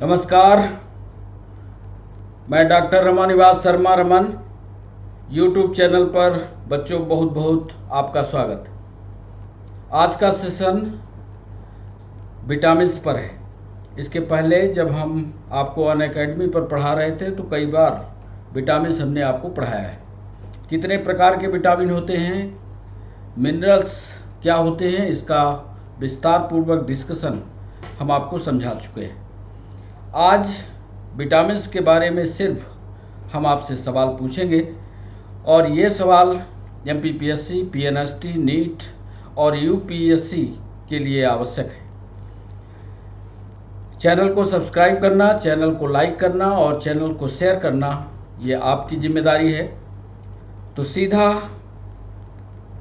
नमस्कार, मैं doctor Ramanivas Sharma Raman YouTube channel पर बच्चों बहुत बहुत आपका स्वागत। आज का सेशन विटामिन्स पर है। इसके पहले जब हम आपको अनअकैडमी पर पढ़ा रहे थे तो कई बार विटामिन्स हमने आपको पढ़ाया है। कितने प्रकार के विटामिन होते हैं, मिनरल्स क्या होते हैं, इसका विस्तार पूर्वक डिस्कशन हम आपको समझा चुके हैं। आज विटामिन्स के बारे में सिर्फ हम आपसे सवाल पूछेंगे और ये सवाल एमपीपीएससी, पीएनएसटी, नीट और यूपीएससी के लिए आवश्यक है। चैनल को सब्सक्राइब करना, चैनल को लाइक करना और चैनल को शेयर करना ये आपकी जिम्मेदारी है। तो सीधा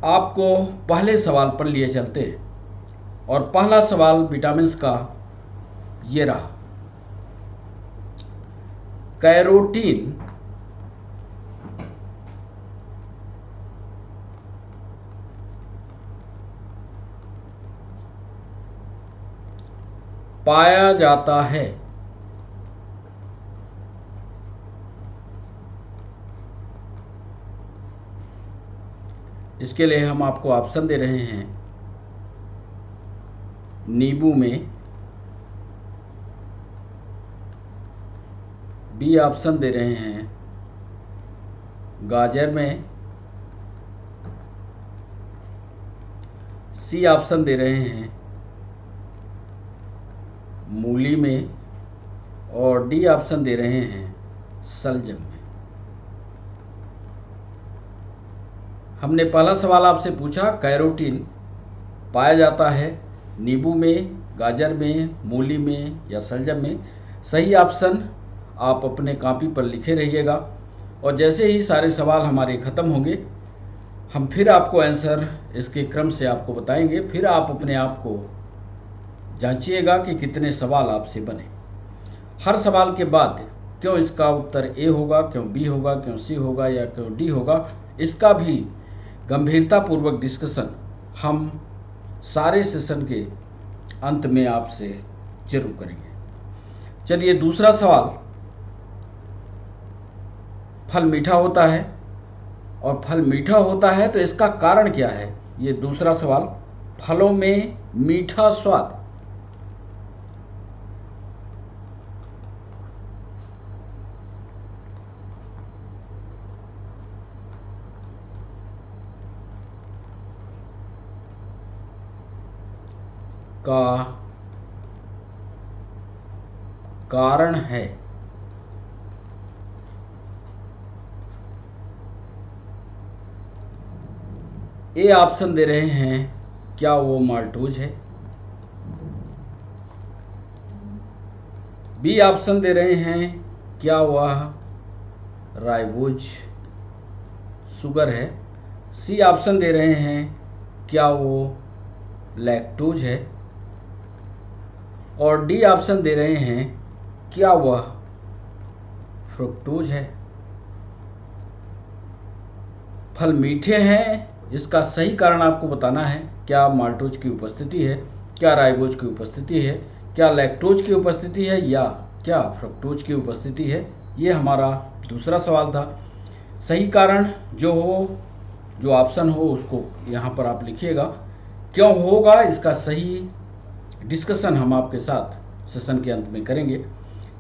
आपको पहले सवाल पर लिए चलते हैं और पहला सवाल विटामिन्स का ये रहा। कैरोटीन पाया जाता है इसके लिए हम आपको ऑप्शन दे रहे हैं। नींबू में, बी ऑप्शन दे रहे हैं गाजर में, सी ऑप्शन दे रहे हैं मूली में और डी ऑप्शन दे रहे हैं शलजम में। हमने पहला सवाल आपसे पूछा, कैरोटीन पाया जाता है नींबू में, गाजर में, मूली में या शलजम में। सही ऑप्शन आप अपने कॉपी पर लिखे रहिएगा और जैसे ही सारे सवाल हमारे ख़त्म होंगे हम फिर आपको आंसर इसके क्रम से आपको बताएंगे। फिर आप अपने आप को जांचिएगा कि कितने सवाल आपसे बने। हर सवाल के बाद क्यों इसका उत्तर ए होगा, क्यों बी होगा, क्यों सी होगा या क्यों डी होगा, इसका भी गंभीरतापूर्वक डिस्कशन हम सारे सेशन के अंत में आपसे जरूर करेंगे। चलिए दूसरा सवाल, फल मीठा होता है और फल मीठा होता है तो इसका कारण क्या है? ये दूसरा सवाल। फलों में मीठा स्वाद का कारण है। ए ऑप्शन दे रहे हैं क्या वो माल्टोज है, बी ऑप्शन दे रहे हैं क्या वह राइबोज शुगर है, सी ऑप्शन दे रहे हैं क्या वो लैक्टोज है और डी ऑप्शन दे रहे हैं क्या वह फ्रुक्टोज है। फल मीठे हैं, इसका सही कारण आपको बताना है। क्या माल्टोज की उपस्थिति है, क्या राइबोज की उपस्थिति है, क्या लैक्टोज की उपस्थिति है या क्या फ्रुक्टोज की उपस्थिति है। ये हमारा दूसरा सवाल था। सही कारण जो हो, जो ऑप्शन हो उसको यहाँ पर आप लिखिएगा। क्यों होगा इसका सही डिस्कशन हम आपके साथ सेशन के अंत में करेंगे।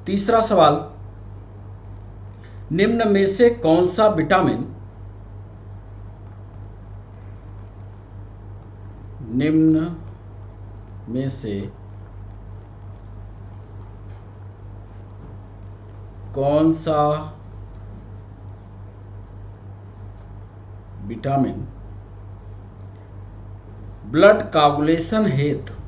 तीसरा सवाल, निम्न में से कौन सा विटामिन निम्न में से कौन सा विटामिन ब्लड कोगुलेशन हेतु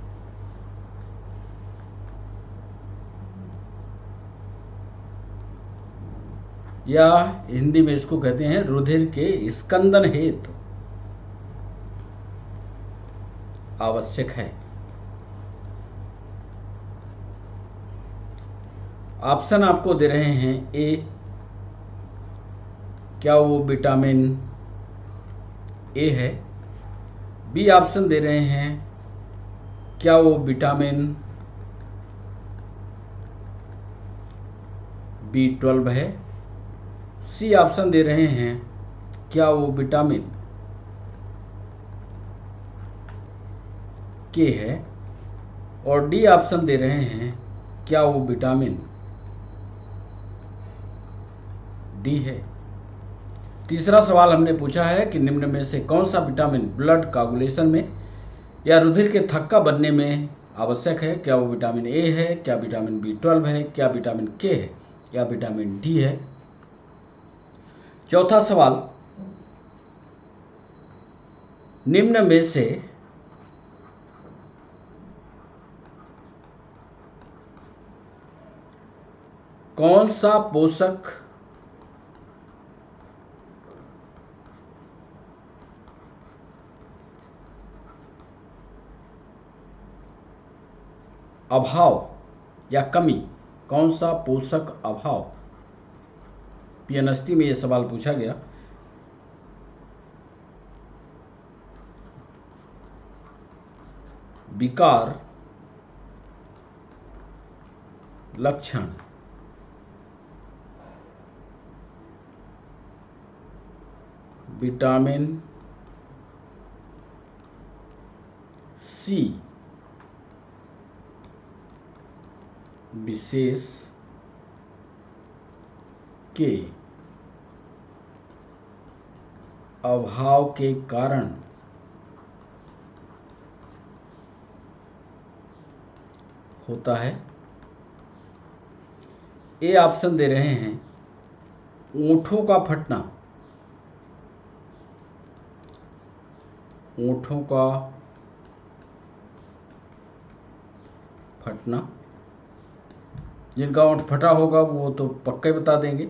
या हिंदी में इसको कहते हैं रुधिर के स्कंदन हेतु आवश्यक है। ऑप्शन आपको दे रहे हैं ए, क्या वो विटामिन ए है, बी ऑप्शन दे रहे हैं क्या वो विटामिन B12 है। सी ऑप्शन दे रहे हैं, क्या वो विटामिन के है। और डी ऑप्शन दे रहे हैं, क्या वो विटामिन डी है। तीसरा सवाल हमने पूछा है कि निम्न में से कौन सा विटामिन ब्लड कोगुलेशन में या रुधिर के थक्का बनने में आवश्यक है। क्या वो विटामिन ए है, क्या विटामिन B12 है, क्या विटामिन के है, या विटामिन डी है। चौथा सवाल, निम्न में से कौन सा पोषक अभाव या कमी, कौन सा पोषक अभाव, पीएनएसटी में यह सवाल पूछा गया। विकार लक्षण विटामिन सी विशेष के अभाव के कारण होता है। ए ऑप्शन दे रहे हैं, ओंठों का फटना, ओंठों का फटना। जिनका ओंठ फटा होगा वो तो पक्का ही बता देंगे।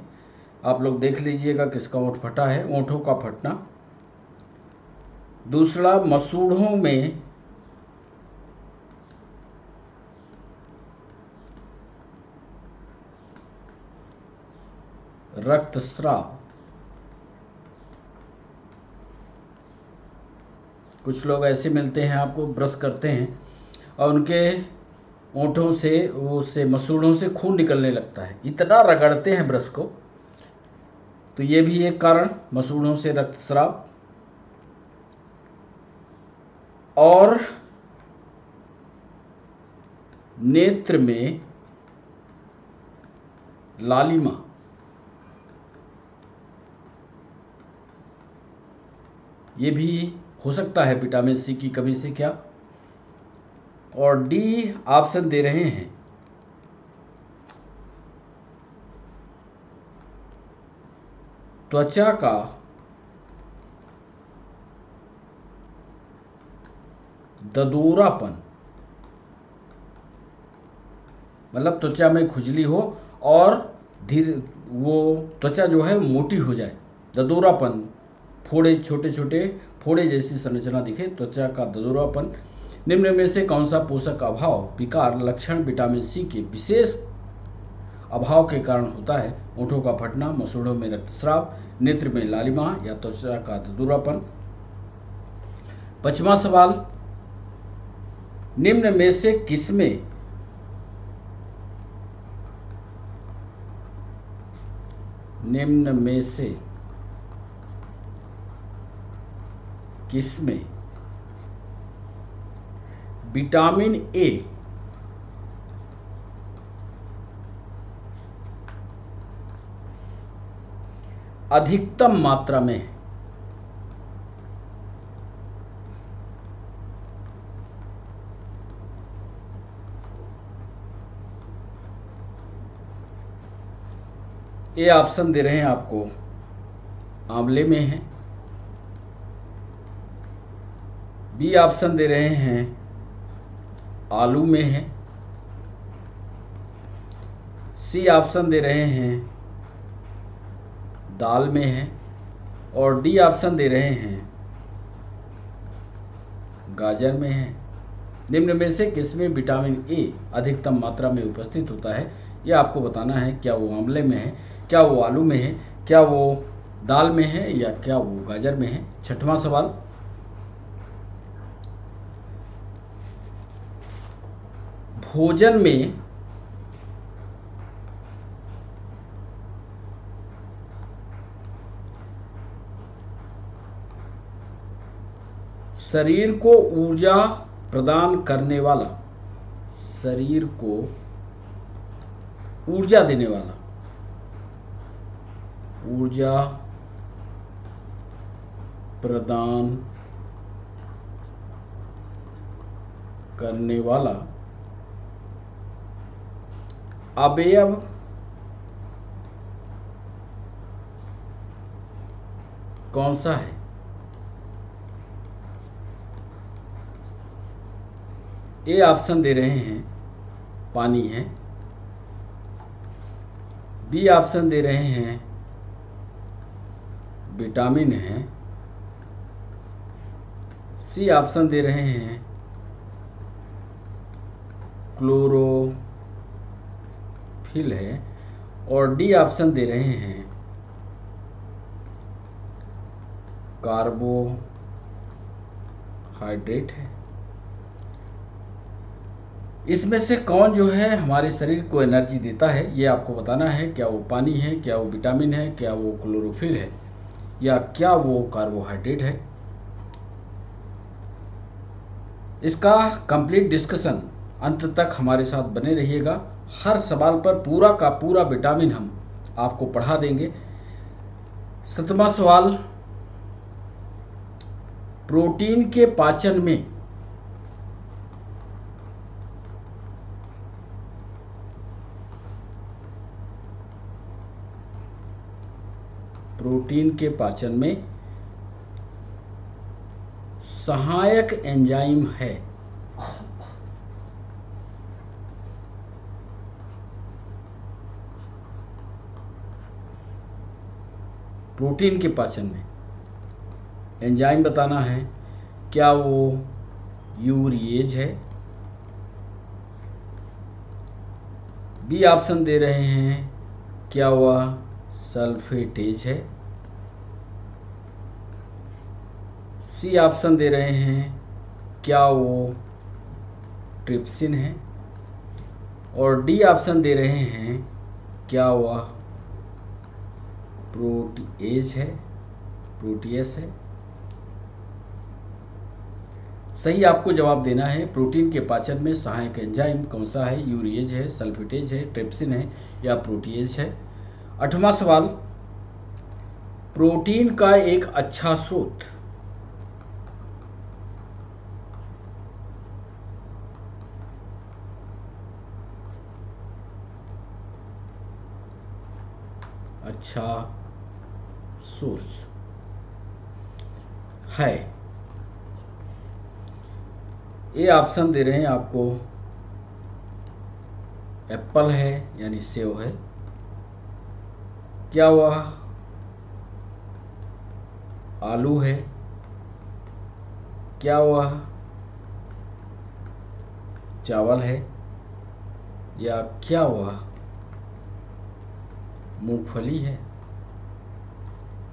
आप लोग देख लीजिएगा किसका ओंठ फटा है। ओंठों का फटना। दूसरा, मसूड़ों में रक्तस्राव। कुछ लोग ऐसे मिलते हैं आपको, ब्रश करते हैं और उनके ओंठों से, उससे मसूड़ों से खून निकलने लगता है, इतना रगड़ते हैं ब्रश को। तो ये भी एक कारण, मसूड़ों से रक्तस्राव। और नेत्र में लालिमा, ये भी हो सकता है विटामिन सी की कमी से। क्या, और डी ऑप्शन दे रहे हैं, त्वचा का ददोरापन, मतलब त्वचा में खुजली हो और धीरे वो त्वचा जो है मोटी हो जाए, ददोरापन, फोड़े, छोटे छोटे फोड़े जैसी संरचना दिखे, त्वचा का ददोरापन। निम्न में से कौन सा पोषक अभाव विकार लक्षण विटामिन सी के विशेष अभाव के कारण होता है। ओंठों का फटना, मसूड़ों में रक्तस्राव, नेत्र में लालिमा या त्वचा का ददोरापन। पांचवा सवाल, निम्न में से किसमें विटामिन ए अधिकतम मात्रा में है। ये ऑप्शन दे रहे हैं आपको, आंवले में है। बी ऑप्शन दे रहे हैं, आलू में है। सी ऑप्शन दे रहे हैं, दाल में है। और डी ऑप्शन दे रहे हैं, गाजर में है। निम्न में से किसमें विटामिन ए अधिकतम मात्रा में उपस्थित होता है, यह आपको बताना है। क्या वो आंवले में है, क्या वो आलू में है, क्या वो दाल में है, या क्या वो गाजर में है। छठवां सवाल, भोजन में शरीर को ऊर्जा प्रदान करने वाला, शरीर को ऊर्जा देने वाला, ऊर्जा प्रदान करने वाला अवयव कौन सा है? ए ऑप्शन दे रहे हैं पानी है, बी ऑप्शन दे रहे हैं विटामिन है, सी ऑप्शन दे रहे हैं क्लोरोफिल है, और डी ऑप्शन दे रहे हैं कार्बोहाइड्रेट है। इसमें से कौन जो है हमारे शरीर को एनर्जी देता है, ये आपको बताना है। क्या वो पानी है, क्या वो विटामिन है, क्या वो क्लोरोफिल है, या क्या वो कार्बोहाइड्रेट है? इसका कंप्लीट डिस्कशन अंत तक हमारे साथ बने रहिएगा। हर सवाल पर पूरा का पूरा विटामिन हम आपको पढ़ा देंगे। 7वां सवाल, प्रोटीन के पाचन में सहायक एंजाइम है। प्रोटीन के पाचन में एंजाइम बताना है। क्या वो यूरिएज है? बी ऑप्शन दे रहे हैं क्या वह सल्फेटेज है? सी ऑप्शन दे रहे हैं क्या वो ट्रिप्सिन है? और डी ऑप्शन दे रहे हैं क्या वह प्रोटीएज है, प्रोटीएस है? सही आपको जवाब देना है। प्रोटीन के पाचन में सहायक एंजाइम कौन सा है? यूरिएज है, सल्फेटेज है, ट्रिप्सिन है, या प्रोटीएज है? 8वां सवाल, प्रोटीन का एक अच्छा स्रोत सोर्स है। ये ऑप्शन दे रहे हैं आपको, एप्पल है यानी सेव है। क्या वह आलू है? क्या वह चावल है? या क्या वह मूंगफली है?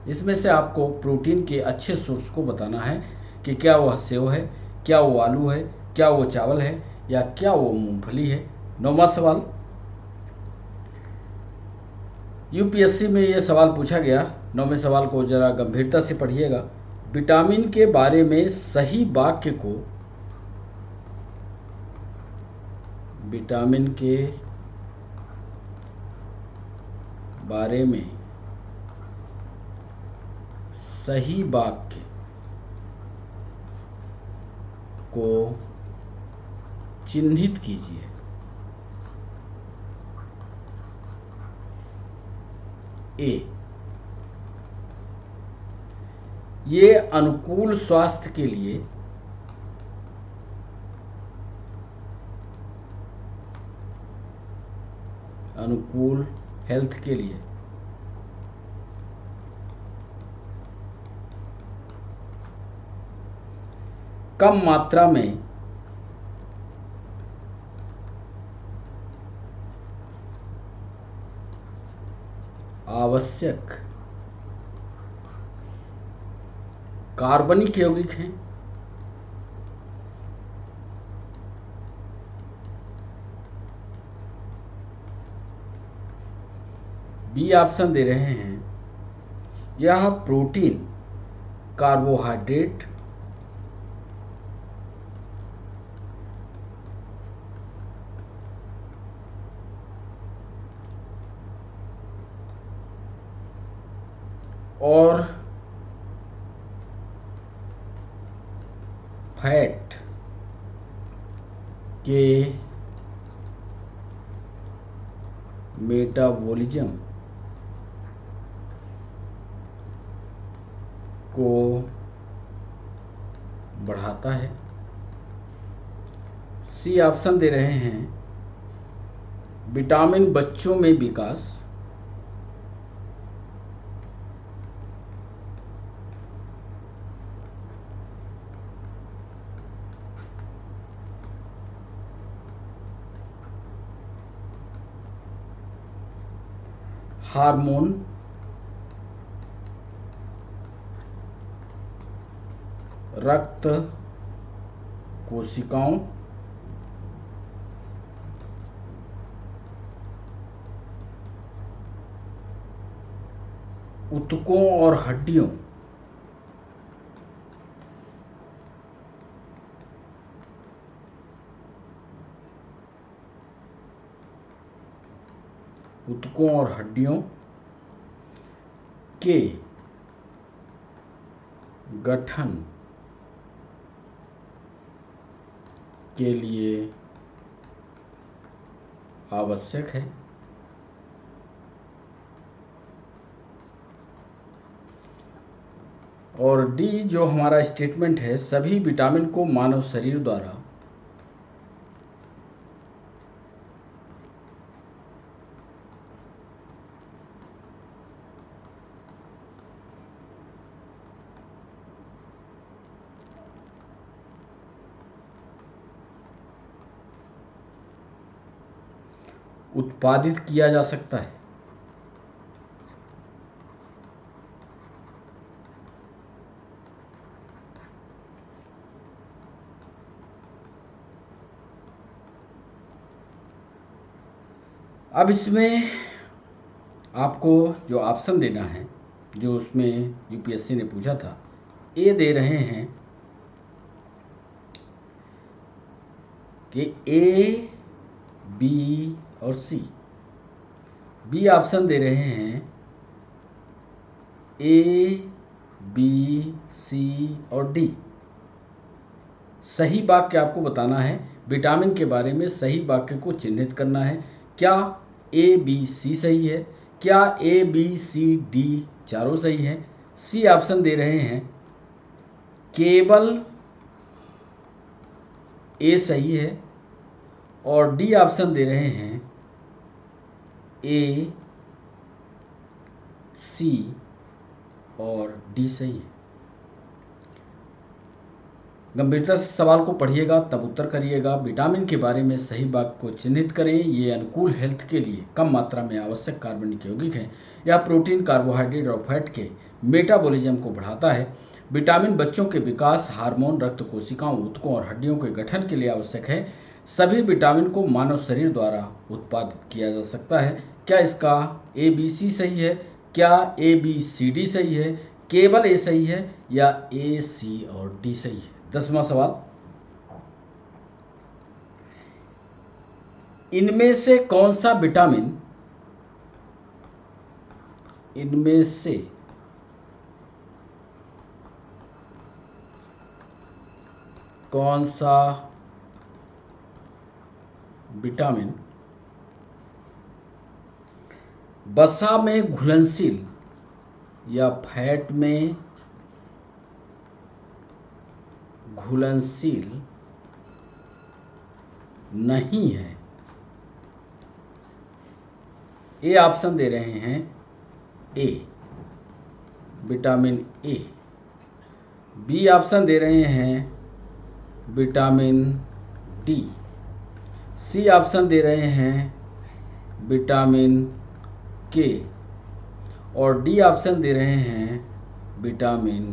इसमें से आपको प्रोटीन के अच्छे सोर्स को बताना है कि क्या वह सेव है, क्या वो आलू है, क्या वो चावल है, या क्या वो मूंगफली है। 9वां सवाल, यूपीएससी में ये सवाल पूछा गया। 9वें सवाल को जरा गंभीरता से पढ़िएगा। विटामिन के बारे में सही वाक्य को, विटामिन के बारे में सही वाक्य को चिन्हित कीजिए। ए, ये अनुकूल स्वास्थ्य के लिए अनुकूल हेल्थ के लिए कम मात्रा में आवश्यक कार्बनिक यौगिक हैं। बी ऑप्शन दे रहे हैं यह प्रोटीन, कार्बोहाइड्रेट और फैट के मेटाबॉलिज्म को बढ़ाता है। सी ऑप्शन दे रहे हैं विटामिन बच्चों में विकास, हार्मोन रक्त कोशिकाओं, ऊतकों और हड्डियों, ऊतकों और हड्डियों के गठन के लिए आवश्यक है। और डी जो हमारा स्टेटमेंट है, सभी विटामिन को मानव शरीर द्वारा उत्पादित किया जा सकता है। अब इसमें आपको जो ऑप्शन देना है, जो उसमें यूपीएससी ने पूछा था, ए दे रहे हैं कि ए, बी और सी। बी ऑप्शन दे रहे हैं ए, बी, सी और डी। सही वाक्य आपको बताना है, विटामिन के बारे में सही वाक्य को चिन्हित करना है। क्या ए, बी, सी सही है? क्या ए, बी, सी, डी चारों सही हैं? सी ऑप्शन दे रहे हैं केवल ए सही है, और डी ऑप्शन दे रहे हैं ए, सी और डी सही है। गंभीरता से सवाल को पढ़िएगा तब उत्तर करिएगा। विटामिन के बारे में सही वाक्य को चिन्हित करें। ये अनुकूल हेल्थ के लिए कम मात्रा में आवश्यक कार्बनिक यौगिक हैं। यह प्रोटीन, कार्बोहाइड्रेट और फैट के मेटाबॉलिज्म को बढ़ाता है। विटामिन बच्चों के विकास, हार्मोन, रक्त कोशिकाओं, ऊतकों और हड्डियों के गठन के लिए आवश्यक है। सभी विटामिन को मानव शरीर द्वारा उत्पादित किया जा सकता है। क्या इसका ए, बी, सी सही है? क्या ए, बी, सी, डी सही है? केवल ए सही है या ए, सी और डी सही है? 10वां सवाल, इनमें से कौन सा विटामिन वसा में घुलनशील या फैट में घुलनशील नहीं है? ए ऑप्शन दे रहे हैं ए, विटामिन ए। बी ऑप्शन दे रहे हैं विटामिन डी। सी ऑप्शन दे रहे हैं विटामिन के, और डी ऑप्शन दे रहे हैं विटामिन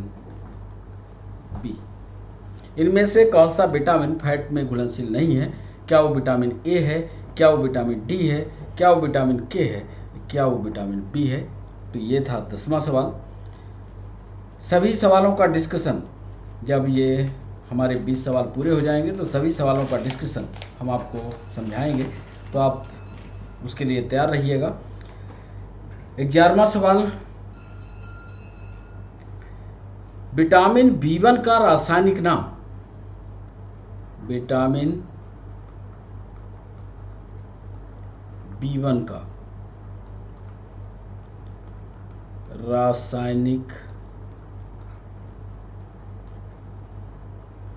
बी। इनमें से कौन सा विटामिन फैट में घुलनशील नहीं है? क्या वो विटामिन ए है? क्या वो विटामिन डी है? क्या वो विटामिन के है? क्या वो विटामिन बी है? तो ये था 10वां सवाल। सभी सवालों का डिस्कशन, जब ये हमारे 20 सवाल पूरे हो जाएंगे तो सभी सवालों का डिस्कशन हम आपको समझाएंगे, तो आप उसके लिए तैयार रहिएगा। 11वां सवाल, विटामिन B1 का रासायनिक नाम। विटामिन B1 का रासायनिक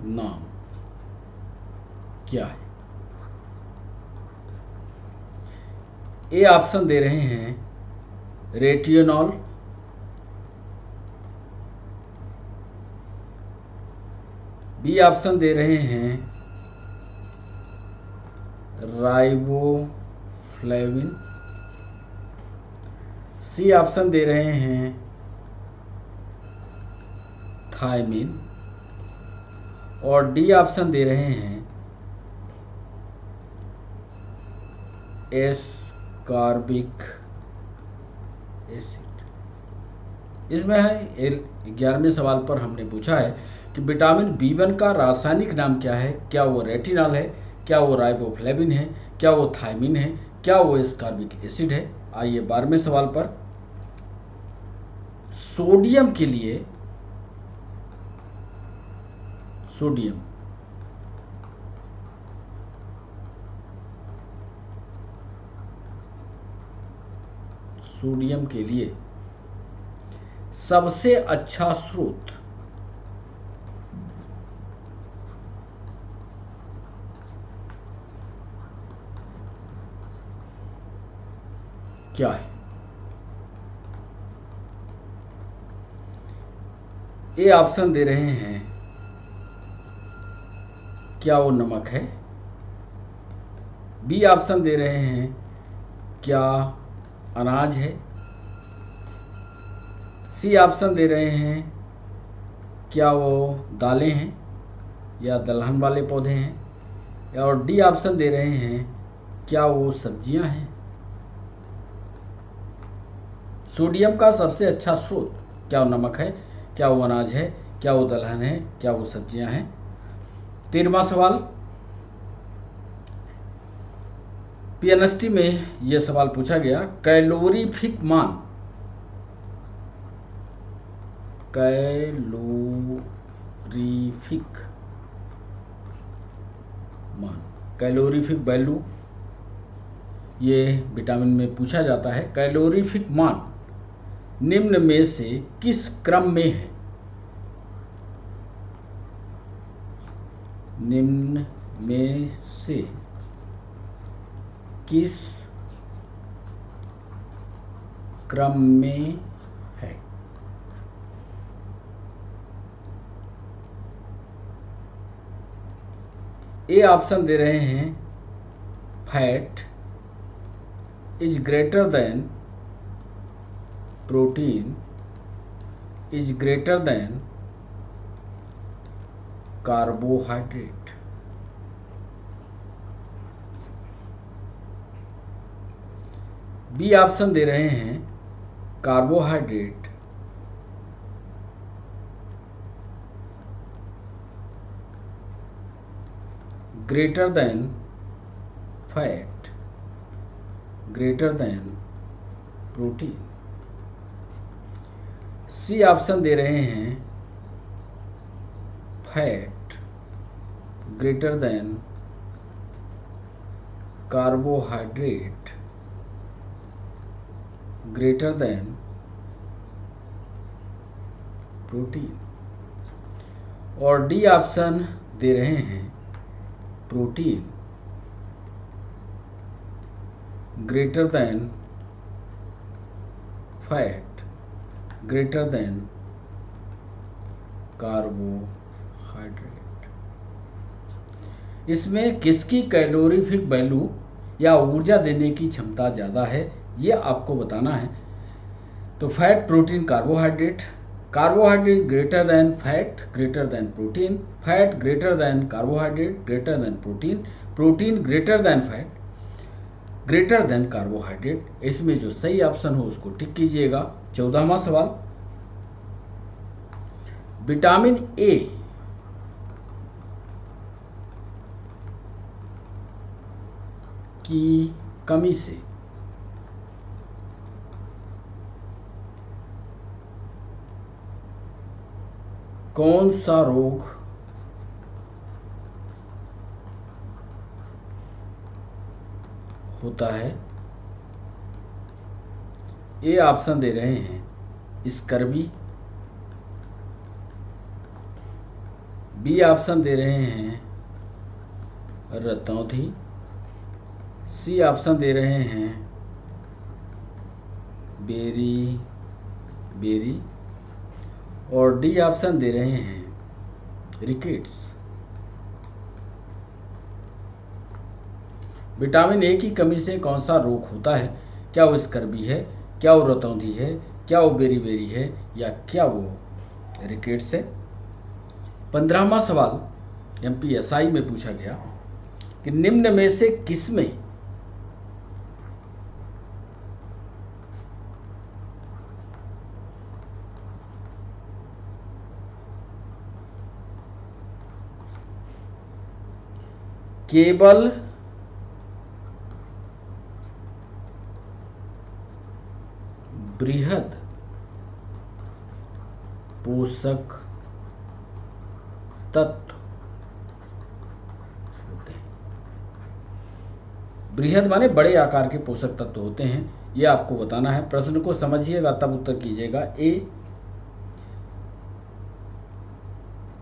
नाम क्या है? ए ऑप्शन दे रहे हैं रेटियोनॉल, बी ऑप्शन दे रहे हैं राइबोफ्लेविन, सी ऑप्शन दे रहे हैं थायमिन, और डी ऑप्शन दे रहे हैं एस्कॉर्बिक एसिड। इसमें है 11वें सवाल पर हमने पूछा है कि विटामिन B1 का रासायनिक नाम क्या है? क्या वो रेटिनॉल है, क्या वो राइबोफ्लेविन है, क्या वो थायमिन है, क्या वो एस्कॉर्बिक एसिड है? आइए 12वें सवाल पर। सोडियम के लिए सोडियम के लिए सबसे अच्छा स्रोत क्या है? ए ऑप्शन दे रहे हैं क्या वो नमक है, बी ऑप्शन दे रहे हैं क्या अनाज है, सी ऑप्शन दे रहे हैं क्या वो दालें हैं या दलहन वाले पौधे हैं, और डी ऑप्शन दे रहे हैं क्या वो सब्जियां हैं? सोडियम का सबसे अच्छा स्रोत क्या वो नमक है, क्या वो अनाज है, क्या वो दलहन है, क्या वो सब्जियां हैं? 13वां सवाल। पीएनएसटी में यह सवाल पूछा गया, कैलोरीफिक मान, कैलोरीफिक वैल्यू ये विटामिन में पूछा जाता है। कैलोरीफिक मान निम्न में से किस क्रम में है? निम्न में से किस क्रम में है? ए ऑप्शन दे रहे हैं fat is greater than protein is greater than carbohydrate. B option दे रहे हैं carbohydrate greater than fat greater than protein. C option दे रहे हैं fat greater than carbohydrate greater than protein, और डी ऑप्शन दे रहे हैं protein greater than fat greater than carbohydrate. इसमें किसकी कैलोरीफिक वैल्यू या ऊर्जा देने की क्षमता ज़्यादा है, ये आपको बताना है। तो fat, protein, carbohydrate, carbohydrate greater than fat greater than protein, fat greater than carbohydrate greater than protein, protein greater than fat greater than carbohydrate. इसमें जो सही ऑप्शन हो उसको टिक कीजिएगा। 14वां सवाल। विटामिन ए की कमी से कौन सा रोग होता है? ए ऑप्शन दे रहे हैं स्कर्वी, बी ऑप्शन दे रहे हैं रतौंधी, सी ऑप्शन दे रहे हैं बेरी बेरी और डी ऑप्शन दे रहे हैं रिकेट्स। विटामिन ए की कमी से कौन सा रोग होता है? क्या वो स्कर्वी है, क्या वो रतौंधी है, क्या वो बेरी बेरी है या क्या वो रिकेट्स है? 15वां सवाल एमपीएसआई में पूछा गया कि निम्न में से किसमें केवल बृहद पोषक तत्व होते हैं? बृहद माने बड़े आकार के पोषक तत्व होते हैं, यह आपको बताना है। प्रश्न को समझिएगा तब उत्तर कीजिएगा। ए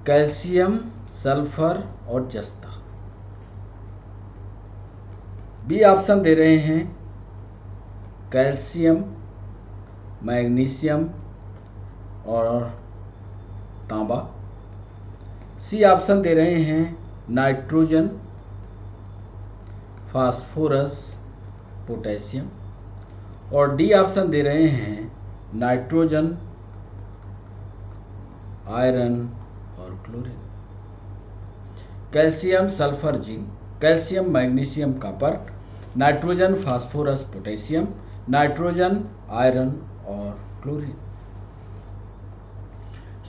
कैल्शियम, सल्फर और जस्ता। बी ऑप्शन दे रहे हैं कैल्शियम, मैग्नीशियम और तांबा। सी ऑप्शन दे रहे हैं नाइट्रोजन, फास्फोरस, पोटेशियम और डी ऑप्शन दे रहे हैं नाइट्रोजन, आयरन और chlorine. Calcium, sulphur, zinc, calcium, magnesium, copper, nitrogen, phosphorus, potassium, nitrogen, iron और क्लोरीन।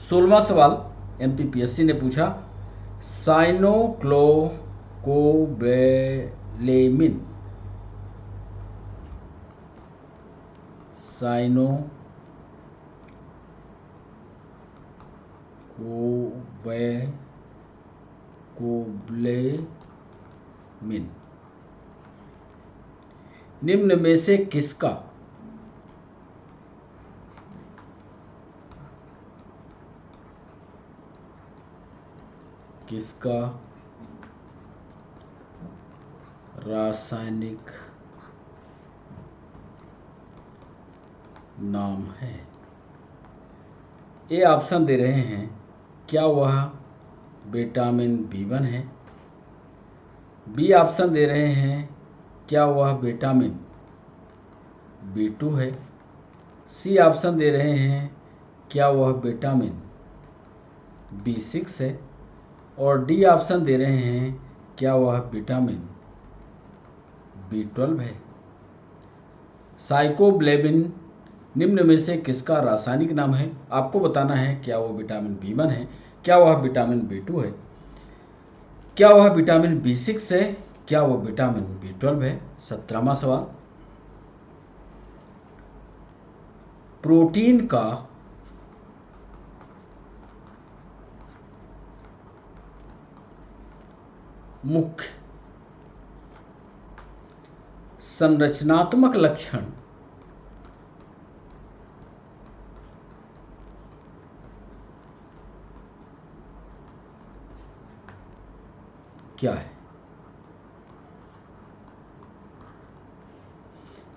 16वां सवाल एमपीपीएससी ने पूछा साइनोक्लोकोबैलेमिन साइनोकोबैलेमिन निम्न में से किसका रासायनिक नाम है? ए ऑप्शन दे रहे हैं क्या वह विटामिन बी1 है, बी ऑप्शन दे रहे हैं क्या वह विटामिन बी2 है, सी ऑप्शन दे रहे हैं क्या वह विटामिन बी6 है और डी ऑप्शन दे रहे हैं क्या वह विटामिन बी12 है। साइकोब्लेबिन निम्न में से किसका रासायनिक नाम है? आपको बताना है क्या वो विटामिन बी1 है, क्या वह विटामिन बी2 है, क्या वह विटामिन बी6 है, क्या वह विटामिन बी12 है। 17वां सवाल प्रोटीन का मुख्य संरचनात्मक लक्षण क्या है?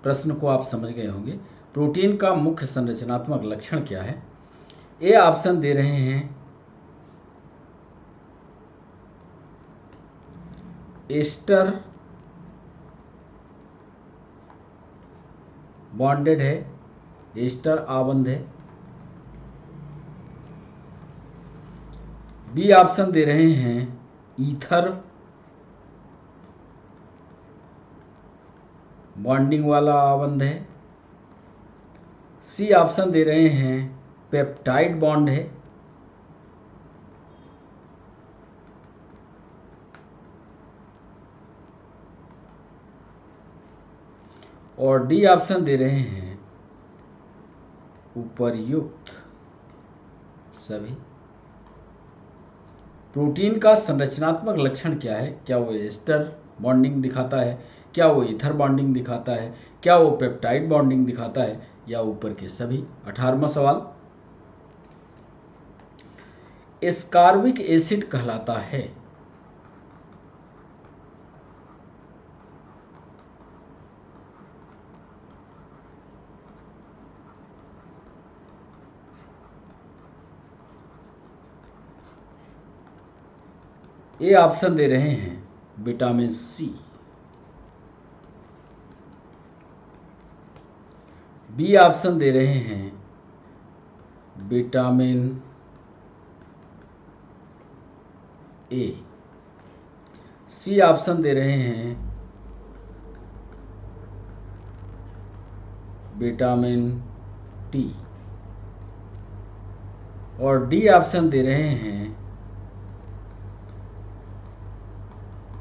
प्रश्न को आप समझ गए होंगे। प्रोटीन का मुख्य संरचनात्मक लक्षण क्या है? ए ऑप्शन दे रहे हैं एस्टर बॉन्डेड है, एस्टर आबंध है। बी ऑप्शन दे रहे हैं ईथर बॉन्डिंग वाला आबंध है। सी ऑप्शन दे रहे हैं पेप्टाइड बॉन्ड है और डी ऑप्शन दे रहे हैं उपर्युक्त सभी। प्रोटीन का संरचनात्मक लक्षण क्या है? क्या वो एस्टर बॉन्डिंग दिखाता है, क्या वो ईथर बॉन्डिंग दिखाता है, क्या वो पेप्टाइड बॉन्डिंग दिखाता है, या ऊपर के सभी? 18वां सवाल, एस्कॉर्बिक एसिड कहलाता है। ए ऑप्शन दे रहे हैं विटामिन सी, बी ऑप्शन दे रहे हैं विटामिन ए, सी ऑप्शन दे रहे हैं विटामिन टी, और डी ऑप्शन दे रहे हैं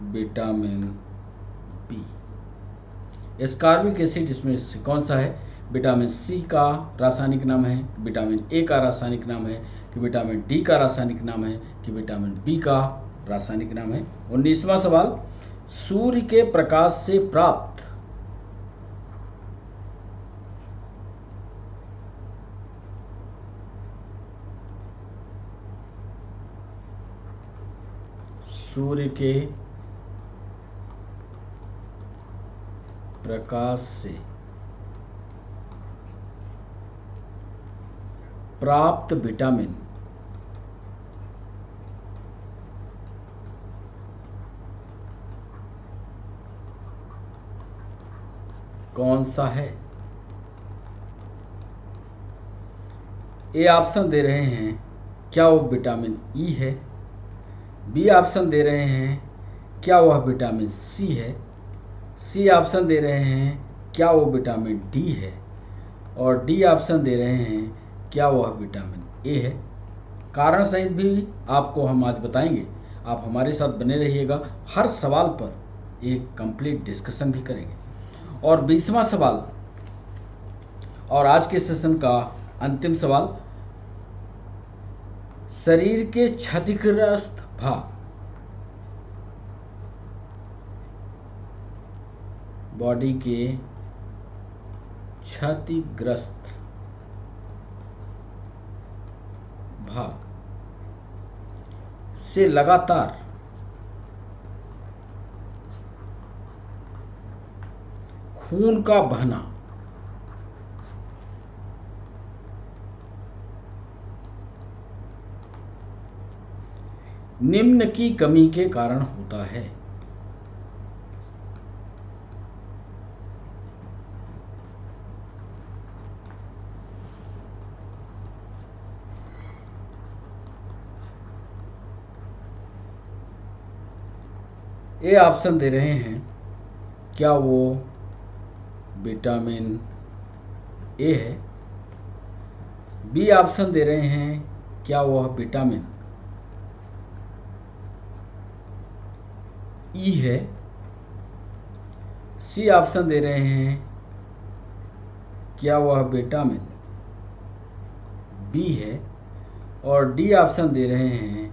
विटामिन बी। एस्कॉर्बिक एसिड इसमें से कौन सा है? विटामिन सी का रासायनिक नाम है, विटामिन ए का रासायनिक नाम है, कि विटामिन डी का रासायनिक नाम है, कि विटामिन बी का रासायनिक नाम है? 19वां सवाल, सूर्य के प्रकाश से प्राप्त सूर्य के प्रकाश से प्राप्त विटामिन कौन सा है? ए ऑप्शन दे रहे हैं क्या वो विटामिन ई है, बी ऑप्शन दे रहे हैं क्या वह विटामिन सी है, सी ऑप्शन दे रहे हैं क्या वो विटामिन डी है, और डी ऑप्शन दे रहे हैं क्या वह विटामिन ए है? कारण सहित भी आपको हम आज बताएंगे। आप हमारे साथ बने रहिएगा, हर सवाल पर एक कंप्लीट डिस्कशन भी करेंगे। और 20वां सवाल और आज के सेशन का अंतिम सवाल, शरीर के क्षतिग्रस्त भाग, बॉडी के क्षतिग्रस्त भाग से लगातार खून का बहना निम्न की कमी के कारण होता है। ए ऑप्शन दे रहे हैं क्या वो विटामिन ए है, बी ऑप्शन दे रहे हैं क्या वह विटामिन ई है, सी ऑप्शन दे रहे हैं क्या वह विटामिन बी है, और डी ऑप्शन दे रहे हैं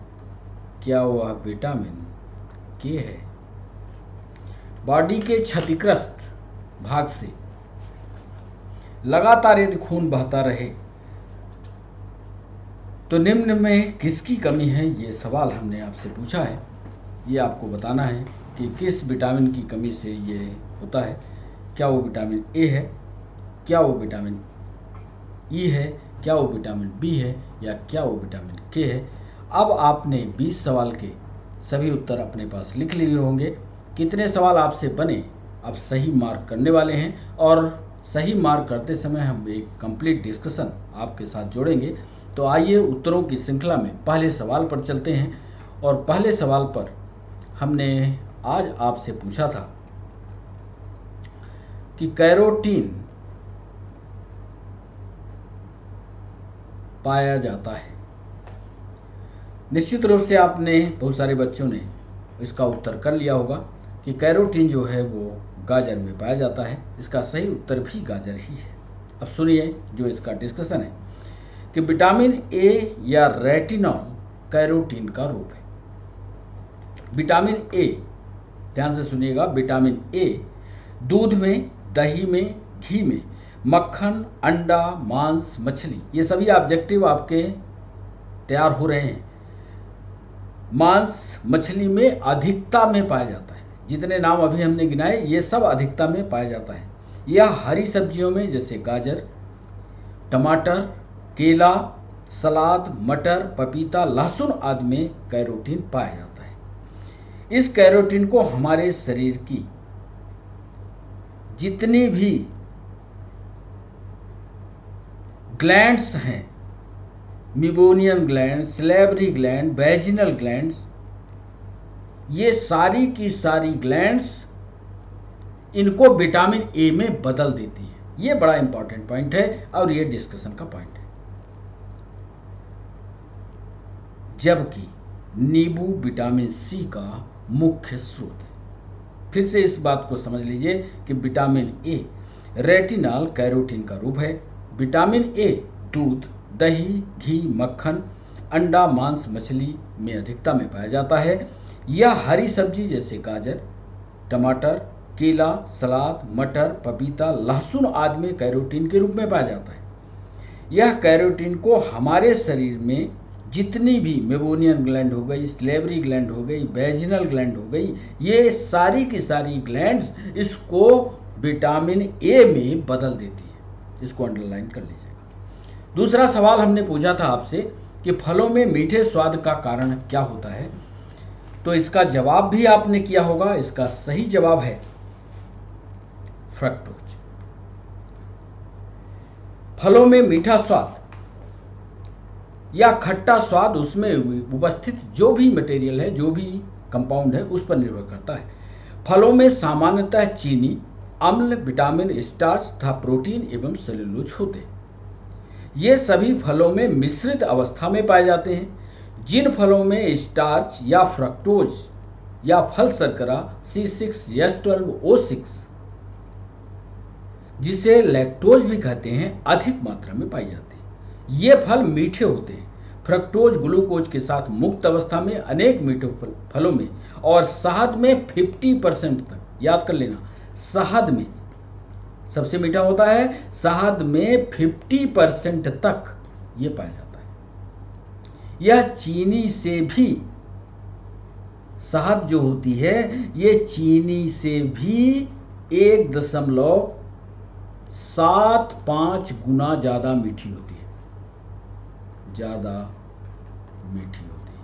क्या वह विटामिन के है। बॉडी के क्षतिग्रस्त भाग से लगातार यदि खून बहता रहे तो निम्न में किसकी कमी है, ये सवाल हमने आपसे पूछा है। ये आपको बताना है कि किस विटामिन की कमी से ये होता है। क्या वो विटामिन ए है, क्या वो विटामिन ई है, क्या वो विटामिन बी है, या क्या वो विटामिन के है। अब आपने 20 सवाल के सभी उत्तर अपने पास लिख लिए होंगे। कितने सवाल आपसे बने आप सही मार्क करने वाले हैं, और सही मार्क करते समय हम एक कंप्लीट डिस्कशन आपके साथ जोड़ेंगे। तो आइए उत्तरों की श्रृंखला में पहले सवाल पर चलते हैं। और पहले सवाल पर हमने आज आपसे पूछा था कि कैरोटीन पाया जाता है। निश्चित रूप से आपने बहुत सारे बच्चों ने इसका उत्तर कर लिया होगा कि कैरोटीन जो है वो गाजर में पाया जाता है। इसका सही उत्तर भी गाजर ही है। अब सुनिए जो इसका डिस्कशन है कि विटामिन ए या रेटिनॉल कैरोटीन का रूप है। विटामिन ए, ध्यान से सुनिएगा, विटामिन ए दूध में, दही में, घी में, मक्खन, अंडा, मांस, मछली, ये सभी ऑब्जेक्टिव आपके तैयार हो रहे हैं। मांस मछली में अधिकता में पाया जाता है, जितने नाम अभी हमने गिनाए ये सब अधिकता में पाया जाता है। यह हरी सब्जियों में जैसे गाजर, टमाटर, केला, सलाद, मटर, पपीता, लहसुन आदि में कैरोटीन पाया जाता है। इस कैरोटीन को हमारे शरीर की जितनी भी ग्लैंड्स हैं, meibomian gland, salivary gland, vaginal glands, ये सारी की सारी ग्लैंड्स इनको विटामिन ए में बदल देती है। ये बड़ा इंपॉर्टेंट पॉइंट है और ये डिस्कशन का पॉइंट है। जबकि नींबू विटामिन सी का मुख्य स्रोत है। फिर से इस बात को समझ लीजिए कि विटामिन ए रेटिनॉल कैरोटीन का रूप है। विटामिन ए दूध, दही, घी, मक्खन, अंडा, मांस, मछली में अधिकता में पाया जाता है। यह हरी सब्जी जैसे गाजर, टमाटर, केला, सलाद, मटर, पपीता, लहसुन आदि में कैरोटीन के रूप में पाया जाता है। यह कैरोटीन को हमारे शरीर में जितनी भी मेबोनियन ग्लैंड हो गई, सैलिवरी ग्लैंड हो गई, वैजिनल ग्लैंड हो गई, ये सारी की सारी ग्लैंड्स इसको विटामिन ए में बदल देती है। इसको अंडरलाइन कर लीजिएगा। दूसरा सवाल हमने पूछा था आपसे कि फलों में मीठे स्वाद का कारण क्या होता है, तो इसका जवाब भी आपने किया होगा। इसका सही जवाब है फ्रक्टोज। फलों में मीठा स्वाद या खट्टा स्वाद उसमें उपस्थित जो भी मटेरियल है, जो भी कंपाउंड है, उस पर निर्भर करता है। फलों में सामान्यतः चीनी, अम्ल, विटामिन, स्टार्च तथा प्रोटीन एवं सेलुलोज होते हैं। ये सभी फलों में मिश्रित अवस्था में पाए जाते हैं। जिन फलों में स्टार्च या फ्रक्टोज या फल शर्करा C6H12O6 जिसे लैक्टोज भी कहते हैं अधिक मात्रा में पाई जाती है। ये फल मीठे होते हैं। फ्रक्टोज ग्लूकोज के साथ मुक्त अवस्था में अनेक मीठे फलों में और शहद में 50% तक, याद कर लेना, शहद में सबसे मीठा होता है, शहद में 50% तक ये पाया जाता है। यह चीनी से भी, शहद जो होती है ये चीनी से भी 1.75 गुना ज़्यादा मीठी होती है, ज़्यादा मीठी होती है।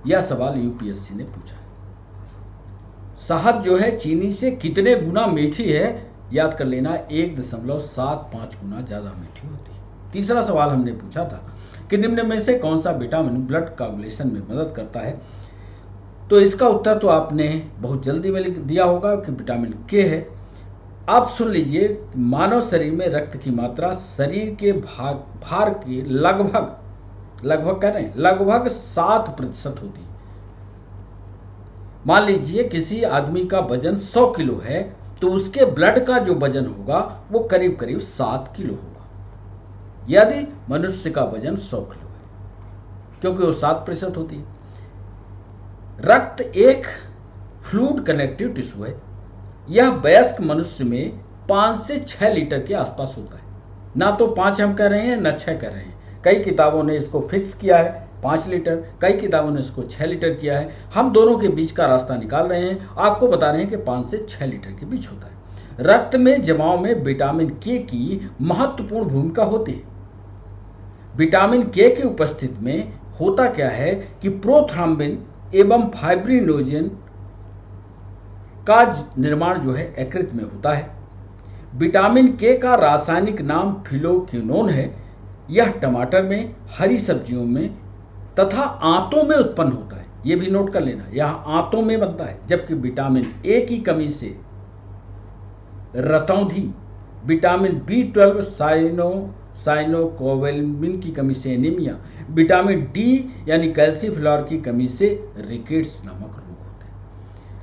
यह सवाल यूपीएससी ने पूछा है। शहद जो है चीनी से कितने गुना मीठी है, याद कर लेना, 1.75 गुना ज़्यादा मीठी होती है। तीसरा सवाल हमने पूछा था कि निम्न में से कौन सा विटामिन ब्लड कोआगुलेशन में मदद करता है, तो इसका उत्तर तो आपने बहुत जल्दी में लिख दिया होगा कि विटामिन के है। आप सुन लीजिए, मानव शरीर में रक्त की मात्रा शरीर के भार की लगभग कह रहे हैं, लगभग 7% होती है। मान लीजिए किसी आदमी का वजन 100 किलो है तो उसके ब्लड का जो वजन होगा वो करीब करीब 7 किलो होगा, यदि मनुष्य का वजन 100 किलो है, क्योंकि वो 7% होती है। रक्त एक फ्लूइड कनेक्टिव टिश्यू है। यह वयस्क मनुष्य में 5 से 6 लीटर के आसपास होता है। ना तो 5 हम कह रहे हैं, ना 6 कह रहे हैं। कई किताबों ने इसको फिक्स किया है 5 लीटर, कई किताबों ने इसको 6 लीटर किया है। हम दोनों के बीच का रास्ता निकाल रहे हैं, आपको बता रहे हैं कि 5 से 6 लीटर के बीच होता है। रक्त में जमाव में विटामिन के की महत्वपूर्ण भूमिका होती है। विटामिन के की उपस्थिति में होता क्या है कि प्रोथ्रम्बिन एवं फाइब्रिनोजन का निर्माण जो है यकृत में होता है। विटामिन के का रासायनिक नाम फिलोक्विनोन है। यह टमाटर में, हरी सब्जियों में तथा आंतों में उत्पन्न होता है। यह भी नोट कर लेना, यह आंतों में बनता है। जबकि विटामिन ए की कमी से रतौंधी, विटामिन B12 साइनोकोबालामिन की कमी से एनीमिया, विटामिन डी यानी कैल्सीफ्लोर की कमी से रिकेट्स नामक रोग होते हैं।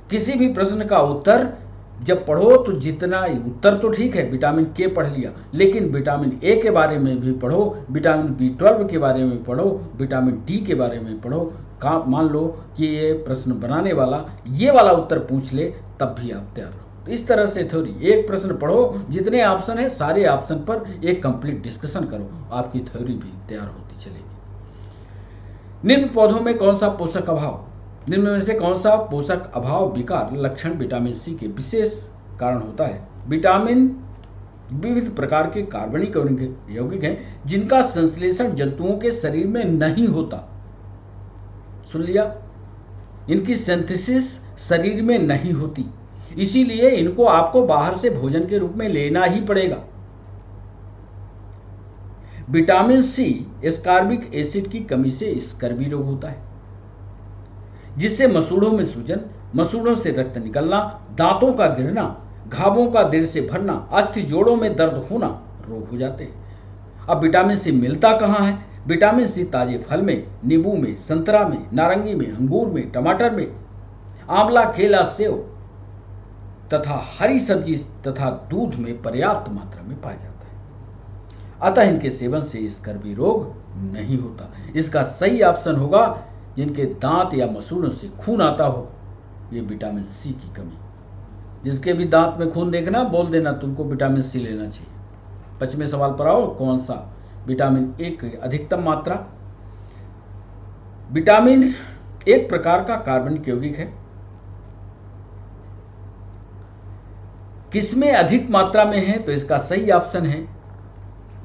किसी भी प्रश्न का उत्तर जब पढ़ो तो जितना उत्तर तो ठीक है, विटामिन के पढ़ लिया, लेकिन विटामिन ए के बारे में भी पढ़ो, विटामिन B12 के बारे में पढ़ो, विटामिन डी के बारे में पढ़ो, मान लो कि ये प्रश्न बनाने वाला ये वाला उत्तर पूछ ले, तब भी आप तैयार रहो। इस तरह से थ्योरी, एक प्रश्न पढ़ो, जितने ऑप्शन है सारे ऑप्शन पर एक कंप्लीट डिस्कशन करो, आपकी थ्योरी भी तैयार होती चलेगी। निम्न पौधों में कौन सा पोषक अभाव, निम्न में से कौन सा पोषक अभाव विकार लक्षण विटामिन सी के विशेष कारण होता है? विटामिन विविध प्रकार के कार्बनिक यौगिक हैं जिनका संश्लेषण जंतुओं के शरीर में नहीं होता। सुन लिया, इनकी सिंथेसिस शरीर में नहीं होती, इसीलिए इनको आपको बाहर से भोजन के रूप में लेना ही पड़ेगा। विटामिन सी एस्कॉर्बिक एसिड की कमी से स्कर्वी रोग होता है, जिससे मसूड़ों में सूजन, मसूड़ों से रक्त निकलना, दांतों का गिरना, घावों का देर से भरना, अस्थि जोड़ों में दर्द होना रोग हो जाते हैं। अब विटामिन सी मिलता कहाँ है? विटामिन सी ताजे फल में, नींबू में, संतरा में, नारंगी में, अंगूर में, टमाटर में, आंवला, केला, सेव तथा हरी सब्जी तथा दूध में पर्याप्त मात्रा में पाया जाता है। अतः इनके सेवन से स्कर्वी रोग नहीं होता। इसका सही ऑप्शन होगा जिनके दांत या मसूड़ों से खून आता हो, ये विटामिन सी की कमी। जिसके भी दांत में खून देखना, बोल देना तुमको विटामिन सी लेना चाहिए। 25वें सवाल पर आओ, कौन सा विटामिन ए की अधिकतम मात्रा? विटामिन एक प्रकार का कार्बनिक यौगिक है। किसमें अधिक मात्रा में है? तो इसका सही ऑप्शन है,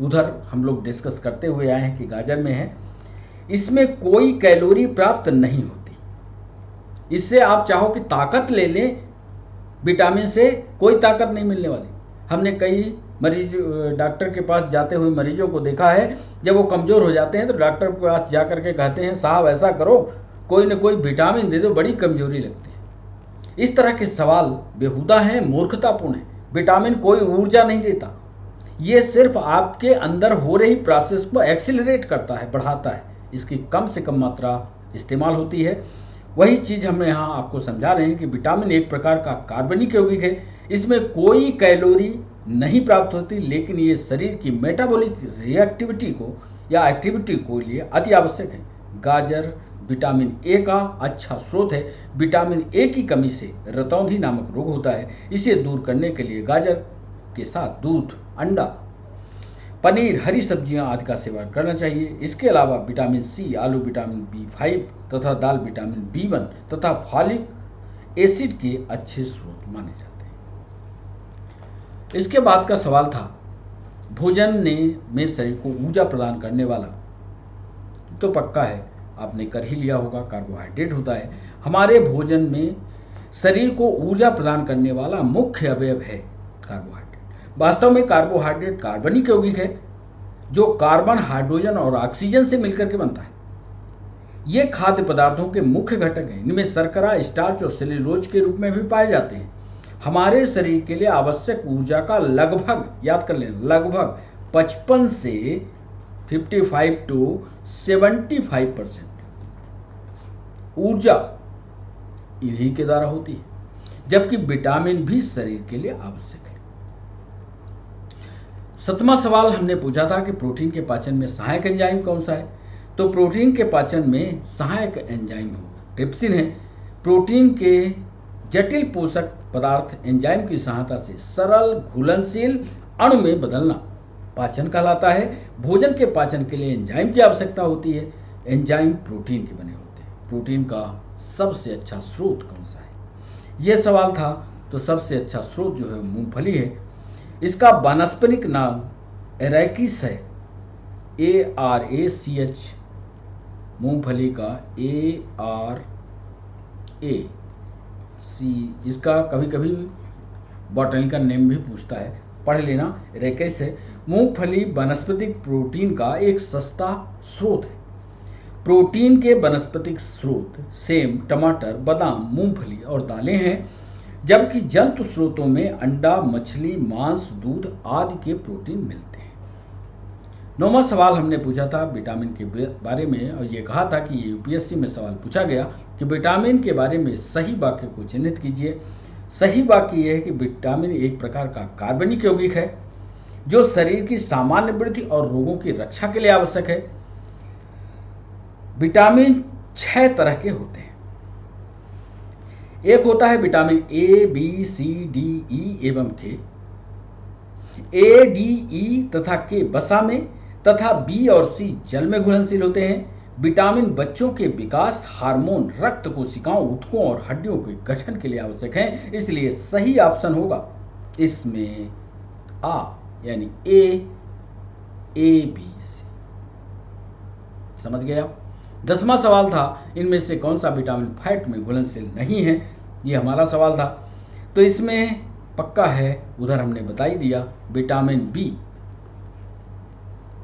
उधर हम लोग डिस्कस करते हुए आए हैं कि गाजर में है। इसमें कोई कैलोरी प्राप्त नहीं होती। इससे आप चाहो कि ताकत ले लें, विटामिन से कोई ताकत नहीं मिलने वाली। हमने कई मरीज डॉक्टर के पास जाते हुए मरीजों को देखा है, जब वो कमज़ोर हो जाते हैं तो डॉक्टर के पास जा करके कहते हैं साहब ऐसा करो, कोई न कोई विटामिन दे दो, बड़ी कमजोरी लगती है। इस तरह के सवाल बेहुदा हैं, मूर्खतापूर्ण है। विटामिन कोई ऊर्जा नहीं देता, ये सिर्फ आपके अंदर हो रही प्रोसेस को एक्सीलरेट करता है, बढ़ाता है। इसकी कम से कम मात्रा इस्तेमाल होती है। वही चीज़ हम यहाँ आपको समझा रहे हैं कि विटामिन एक प्रकार का कार्बनिक यौगिक है। इसमें कोई कैलोरी नहीं प्राप्त होती, लेकिन ये शरीर की मेटाबॉलिक रिएक्टिविटी को या एक्टिविटी को लिए अति आवश्यक है। गाजर विटामिन ए का अच्छा स्रोत है। विटामिन ए की कमी से रतौंधी नामक रोग होता है। इसे दूर करने के लिए गाजर के साथ दूध, अंडा, पनीर, हरी सब्जियां आदि का सेवन करना चाहिए। इसके अलावा विटामिन सी, आलू विटामिन B5 तथा दाल विटामिन B1 तथा फॉलिक एसिड के अच्छे स्रोत माने जाते हैं। इसके बाद का सवाल था, भोजन में शरीर को ऊर्जा प्रदान करने वाला, तो पक्का है आपने कर ही लिया होगा, कार्बोहाइड्रेट होता है। हमारे भोजन में शरीर को ऊर्जा प्रदान करने वाला मुख्य अवयव है कार्बोहाइड्रेट। वास्तव में कार्बोहाइड्रेट कार्बनिक यौगिक है जो कार्बन, हाइड्रोजन और ऑक्सीजन से मिलकर के बनता है। ये खाद्य पदार्थों के मुख्य घटक हैं। इनमें शर्करा, स्टार्च और सेल्यूलोज के रूप में भी पाए जाते हैं। हमारे शरीर के लिए आवश्यक ऊर्जा का लगभग, याद कर लें, लगभग 55 से 55 to 75% ऊर्जा इन्हीं के द्वारा होती है, जबकि विटामिन भी शरीर के लिए आवश्यक है। 7वां सवाल हमने पूछा था कि प्रोटीन के पाचन में सहायक एंजाइम कौन सा है? तो प्रोटीन के पाचन में सहायक एंजाइम ट्रिप्सिन है। प्रोटीन के जटिल पोषक पदार्थ एंजाइम की सहायता से सरल घुलनशील अणु में बदलना पाचन कहलाता है। भोजन के पाचन के लिए एंजाइम की आवश्यकता होती है। एंजाइम प्रोटीन के बने होते हैं। प्रोटीन का सबसे अच्छा स्रोत कौन सा है? यह सवाल था। तो सबसे अच्छा स्रोत जो है मूंगफली है। इसका वानस्पतिक नाम एरैकिस है, ARACH, मूंगफली का ARAC। इसका कभी कभी बॉटनिकल नेम भी पूछता है, पढ़ लेना, एरैकिस है। मूंगफली वनस्पतिक प्रोटीन का एक सस्ता स्रोत है। प्रोटीन के वनस्पतिक स्रोत सेम, टमाटर, बादाम, मूंगफली और दालें हैं, जबकि जंतु स्रोतों में अंडा, मछली, मांस, दूध आदि के प्रोटीन मिलते हैं। 9वां सवाल हमने पूछा था विटामिन के बारे में, और ये कहा था कि ये UPSC में सवाल पूछा गया कि विटामिन के बारे में सही वाक्य को चिन्हित कीजिए। सही वाक्य यह है कि विटामिन एक प्रकार का कार्बनिक यौगिक है जो शरीर की सामान्य वृद्धि और रोगों की रक्षा के लिए आवश्यक है। विटामिन 6 तरह के होते हैं। एक होता है vitamin A, B, C, D, E एवं के। ए, डी, ई तथा के वसा में तथा बी और सी जल में घुलनशील होते हैं। विटामिन बच्चों के विकास, हार्मोन, रक्त कोशिकाओं, ऊतकों और हड्डियों के गठन के लिए आवश्यक हैं, इसलिए सही ऑप्शन होगा इसमें आ यानी ए, बी, सी। समझ गए आप? 10वां सवाल था इनमें से कौन सा विटामिन फैट में घुलनशील नहीं है, ये हमारा सवाल था। तो इसमें पक्का है, उधर हमने बता ही दिया, विटामिन बी।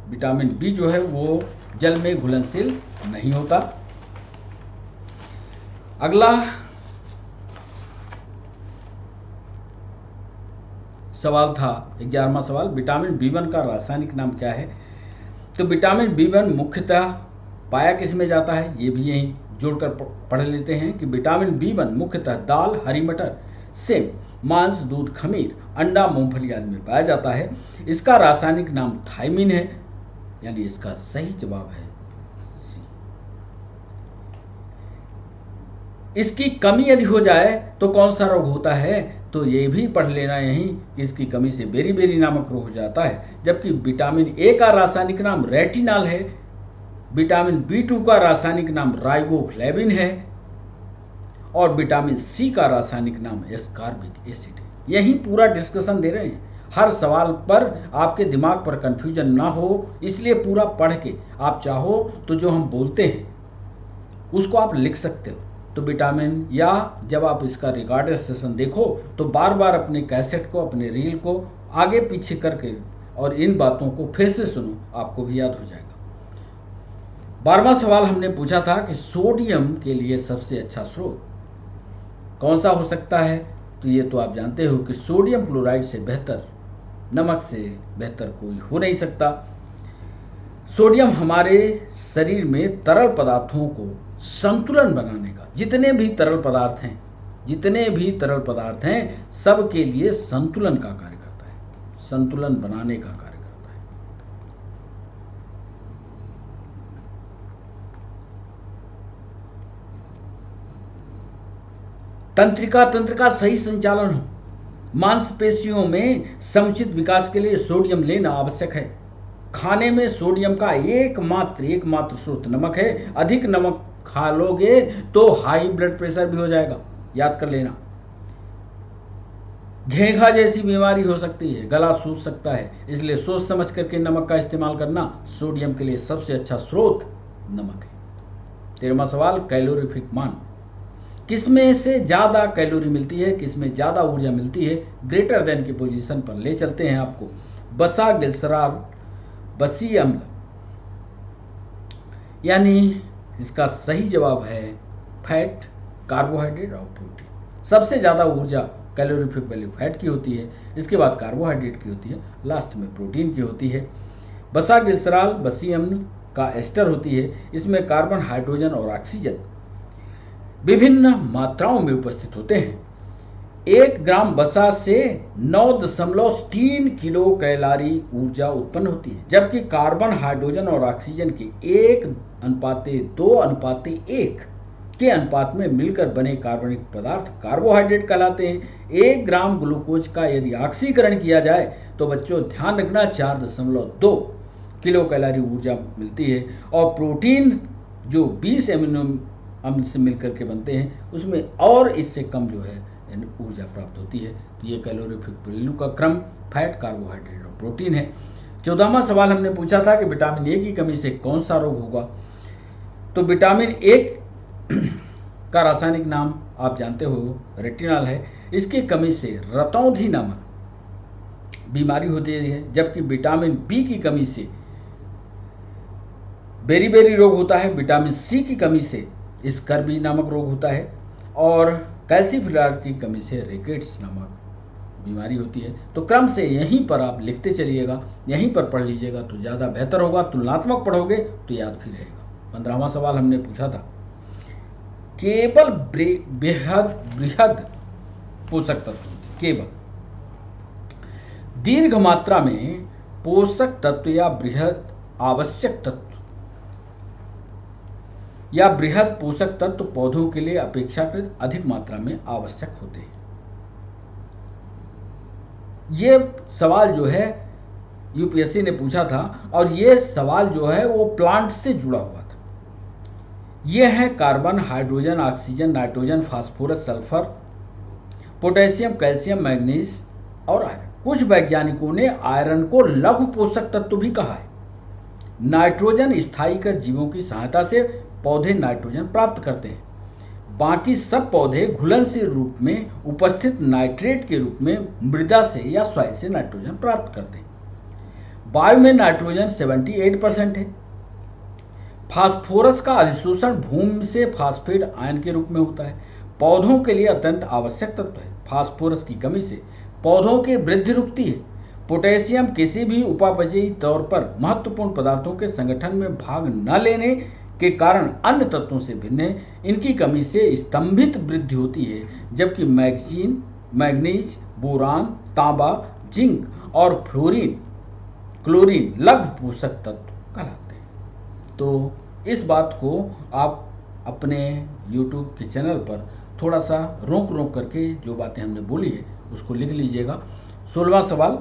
विटामिन बी जो है वो जल में घुलनशील नहीं होता। अगला सवाल था 11वां सवाल, विटामिन B1 का रासायनिक नाम क्या है? तो विटामिन B1 मुख्यतः पाया किस में जाता है, ये भी यहीं जोड़कर पढ़ लेते हैं कि विटामिन B1 मुख्यतः दाल, हरी मटर, सेब, मांस, दूध, खमीर, अंडा, मूंगफली आदि में पाया जाता है। इसका रासायनिक नाम थायमिन है, यानी इसका सही जवाब है सी। इसकी कमी यदि हो जाए तो कौन सा रोग होता है? तो ये भी पढ़ लेना यहीं कि इसकी कमी से बेरी नामक रोग हो जाता है। जबकि विटामिन ए का रासायनिक नाम रेटिनॉल है, विटामिन B2 का रासायनिक नाम राइबोफ्लेविन है और विटामिन सी का रासायनिक नाम एस्कॉर्बिक एसिड है। यही पूरा डिस्कशन दे रहे हैं। हर सवाल पर आपके दिमाग पर कंफ्यूजन ना हो, इसलिए पूरा पढ़ के आप चाहो तो जो हम बोलते हैं उसको आप लिख सकते हो। तो विटामिन, या जब आप इसका रिकॉर्डेड सेशन देखो तो बार बार अपने कैसेट को, अपने रील को आगे पीछे करके और इन बातों को फिर से सुनो, आपको भी याद हो जाएगा। 12वां सवाल हमने पूछा था कि सोडियम के लिए सबसे अच्छा स्रोत कौन सा हो सकता है? तो ये तो आप जानते हो कि सोडियम क्लोराइड से बेहतर, नमक से बेहतर कोई हो नहीं सकता। सोडियम हमारे शरीर में तरल पदार्थों को संतुलन बनाने का, जितने भी तरल पदार्थ हैं सब के लिए संतुलन का कार्य करता है, संतुलन बनाने का कार्य करता है। तंत्रिका तंत्र का सही संचालन हो, मांसपेशियों में समुचित विकास के लिए सोडियम लेना आवश्यक है। खाने में सोडियम का एकमात्र स्रोत नमक है। अधिक नमक खा लोगे तो हाई ब्लड प्रेशर भी हो जाएगा, याद कर लेना। घेंघा जैसी बीमारी हो सकती है, गला सूख सकता है, इसलिए सोच समझ करके नमक का इस्तेमाल करना। सोडियम के लिए सबसे अच्छा स्रोत नमक है। 13वां सवाल, कैलोरीफिक मान किसमें से ज्यादा कैलोरी मिलती है, किसमें ज्यादा ऊर्जा मिलती है? ग्रेटर देन की पोजीशन पर ले चलते हैं आपको। वसा, ग्लिसरॉल, बसीय अम्ल, यानी इसका सही जवाब है फैट, कार्बोहाइड्रेट और प्रोटीन। सबसे ज्यादा ऊर्जा कैलोरीफिक वैल्यू फैट की होती है, इसके बाद कार्बोहाइड्रेट की होती है, लास्ट में प्रोटीन की होती है। वसा, ग्लिसरॉल, बसीय अम्ल का एस्टर होती है, इसमें कार्बन, हाइड्रोजन और ऑक्सीजन विभिन्न मात्राओं में उपस्थित होते हैं। 1 ग्राम वसा से 9.3 किलो कैलोरी ऊर्जा उत्पन्न होती है, जबकि कार्बन, हाइड्रोजन और ऑक्सीजन के 1:2:1 के अनुपात में मिलकर बने कार्बनिक पदार्थ कार्बोहाइड्रेट कहलाते हैं। 1 ग्राम ग्लूकोज का यदि ऑक्सीकरण किया जाए तो बच्चों ध्यान रखना 4.2 किलो कैलोरी ऊर्जा मिलती है। और प्रोटीन जो 20 एमिनो अम्ल से मिलकर के बनते हैं उसमें और इससे कम जो है ऊर्जा प्राप्त होती है। तो ये कैलोरीफिक वैल्यू का क्रम फैट, कार्बोहाइड्रेट और प्रोटीन है। 14वां सवाल हमने पूछा था कि विटामिन ए की कमी से कौन सा रोग होगा? तो विटामिन ए का रासायनिक नाम आप जानते हो रेटिनॉल है। इसकी कमी से रतौंधी नामक बीमारी होती है, जबकि विटामिन बी की कमी से बेरी रोग होता है। विटामिन सी की कमी से स्कर्वी नामक रोग होता है और कैल्सीफेराइड की कमी से रिकेट्स नामक बीमारी होती है। तो क्रम से यहीं पर आप लिखते चलिएगा, यहीं पर पढ़ लीजिएगा तो ज़्यादा बेहतर होगा। तुलनात्मक पढ़ोगे तो याद भी रहेगा। 15वां सवाल हमने पूछा था, केवल बृहद पोषक तत्व, केवल दीर्घ मात्रा में पोषक तत्व या बृहद आवश्यक तत्व या बृहद पोषक तत्व पौधों के लिए अपेक्षाकृत अधिक मात्रा में आवश्यक होते हैं। ये सवाल जो है यूपीएससी ने पूछा था और ये सवाल जो है वो प्लांट से जुड़ा हुआ था। ये है carbon, hydrogen, oxygen, nitrogen, phosphorus, sulphur, potassium, calcium, manganese और आयरन। कुछ वैज्ञानिकों ने आयरन को लघु पोषक तत्व भी कहा है। नाइट्रोजन स्थायीकर जीवों की सहायता से पौधे नाइट्रोजन प्राप्त करते हैं। बाकी सब पौधे घुलनशील रूप में उपस्थित नाइट्रेट के रूप में मृदा से या सॉइल से नाइट्रोजन प्राप्त करते हैं। वायु में नाइट्रोजन 78% है। फास्फोरस का अधिशोषण भूमि से फास्फेट आयन के रूप में होता है। पौधों के लिए अत्यंत आवश्यक तत्व है। फास्फोरस की कमी से पौधों की वृद्धि रुकती है। पोटेशियम किसी भी उपापचयी तौर पर महत्वपूर्ण पदार्थों के संगठन में भाग न लेने के कारण अन्य तत्वों से भिन्न है। इनकी कमी से स्तंभित वृद्धि होती है, जबकि मैग्नीज, बोरान, तांबा, जिंक और क्लोरीन लघु पोषक तत्व कहलाते हैं। तो इस बात को आप अपने YouTube के चैनल पर थोड़ा सा रोक करके जो बातें हमने बोली है उसको लिख लीजिएगा। 16वां सवाल,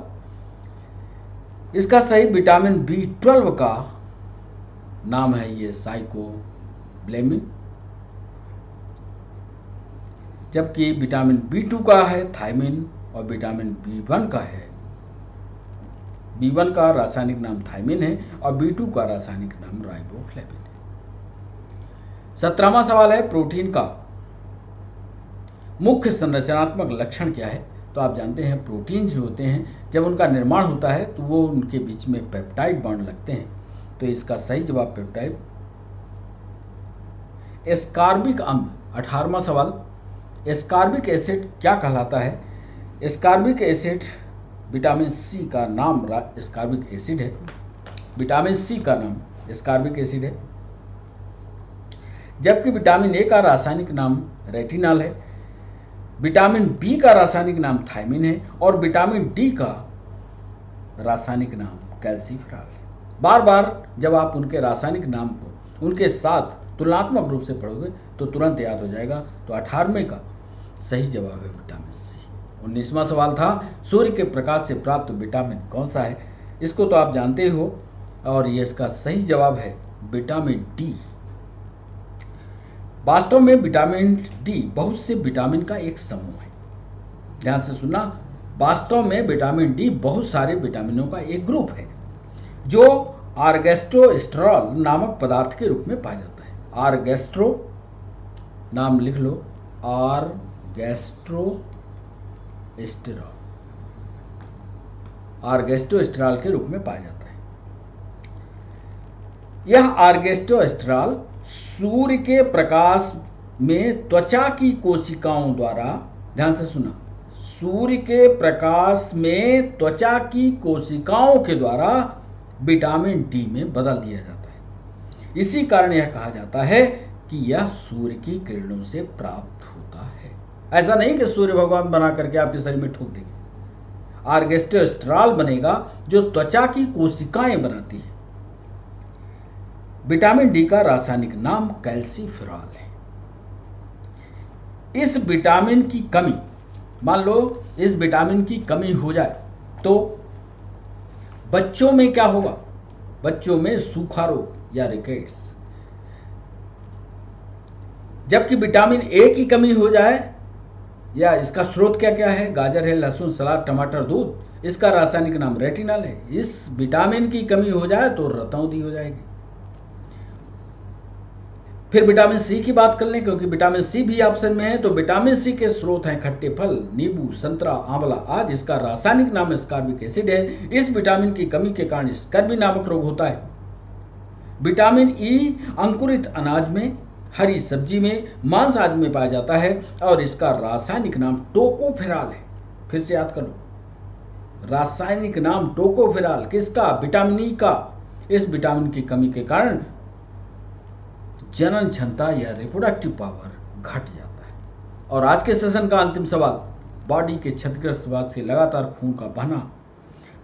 इसका सही विटामिन B12 का नाम है ये साइकोब्लेमिन, जबकि विटामिन B2 का है थायमिन और विटामिन B1 का है, B1 का रासायनिक नाम थायमिन है और B2 का रासायनिक नाम राइबोफ्लेविन है। 17वां सवाल है, प्रोटीन का मुख्य संरचनात्मक लक्षण क्या है? तो आप जानते हैं प्रोटीन जो होते हैं जब उनका निर्माण होता है तो वो उनके बीच में पेप्टाइड बॉन्ड लगते हैं। तो इसका सही जवाब पेप्टाइड। एस्कॉर्बिक अम्ल। 18वां सवाल, एस्कॉर्बिक एसिड क्या कहलाता है? एस्कॉर्बिक एसिड विटामिन सी का नाम एस्कॉर्बिक एसिड है। विटामिन सी का नाम एस्कॉर्बिक एसिड है, जबकि विटामिन ए का रासायनिक नाम रेटिनॉल है। विटामिन बी का रासायनिक नाम थायमिन है और विटामिन डी का रासायनिक नाम कैल्सिफेरॉल है। बार बार जब आप उनके रासायनिक नाम को उनके साथ तुलनात्मक रूप से पढ़ोगे तो तुरंत याद हो जाएगा। तो 18वें का सही जवाब है विटामिन सी। 19वां सवाल था, सूर्य के प्रकाश से प्राप्त विटामिन कौन सा है? इसको तो आप जानते हो और ये इसका सही जवाब है विटामिन डी। वास्तव में विटामिन डी बहुत से विटामिन का एक समूह है। ध्यान से सुनना, वास्तव में विटामिन डी बहुत सारे विटामिनों का एक ग्रुप है जो आर्गेस्ट्रोस्टेरॉल नामक पदार्थ के रूप में पाया जाता है। आर्गेस्ट्रो नाम लिख लो, आर्गेस्ट्रोस्टेरॉल के रूप में पाया जाता है। यह आर्गेस्ट्रोस्टेरॉल सूर्य के प्रकाश में त्वचा की कोशिकाओं द्वारा, ध्यान से सुना, सूर्य के प्रकाश में त्वचा की कोशिकाओं के द्वारा विटामिन डी में बदल दिया जाता है। इसी कारण यह कहा जाता है कि यह सूर्य की किरणों से प्राप्त होता है। ऐसा नहीं कि सूर्य भगवान बना करके आपके शरीर में ठोक देंगे। आर्गेस्ट्रोस्टेरॉल बनेगा जो त्वचा की कोशिकाएं बनाती है। विटामिन डी का रासायनिक नाम कैल्सिफेरॉल है। इस विटामिन की कमी, मान लो इस विटामिन की कमी हो जाए तो बच्चों में क्या होगा? बच्चों में सूखा रोग या रिकेट्स। जबकि विटामिन ए की कमी हो जाए, या इसका स्रोत क्या क्या है? गाजर है, लहसुन, सलाद, टमाटर, दूध। इसका रासायनिक नाम रेटिनॉल है। इस विटामिन की कमी हो जाए तो रतौंधी हो जाएगी। फिर विटामिन सी की बात कर लें, क्योंकि विटामिन सी भी ऑप्शन में है। तो विटामिन सी के स्रोत हैं खट्टे फल, नींबू, संतरा, आंवला आदि। इसका रासायनिक नाम एस्कॉर्बिक एसिड है। इस विटामिन की कमी के कारण स्कर्वी नामक रोग होता है। विटामिन ई अंकुरित अनाज में, हरी सब्जी में, मांस आदि में पाया जाता है और इसका रासायनिक नाम टोकोफेरॉल है। फिर से याद करो, रासायनिक नाम टोकोफेरॉल। किसका? विटामिन ई का। इस विटामिन की कमी के कारण जनन क्षमता या रिप्रोडक्टिव पावर घट जाता है। और आज के सेशन का अंतिम सवाल, बॉडी के क्षतिग्रस्त भाग से लगातार खून का बहना।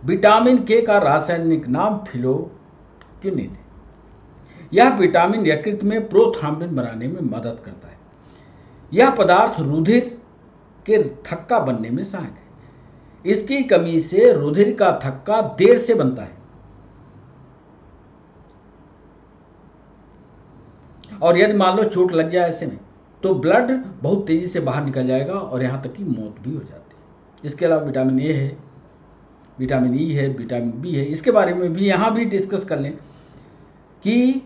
विटामिन के का रासायनिक नाम फिलोक्विनिन है। यह विटामिन यकृत में प्रोथ्राम्बिन बनाने में मदद करता है। यह पदार्थ रुधिर के थक्का बनने में सहायक है। इसकी कमी से रुधिर का थक्का देर से बनता है और यदि मान लो चोट लग जाए ऐसे में तो ब्लड बहुत तेजी से बाहर निकल जाएगा और यहां तक कि मौत भी हो जाती है। इसके अलावा विटामिन ए है, विटामिन ई है, विटामिन बी है। इसके बारे में भी यहां भी डिस्कस कर लें कि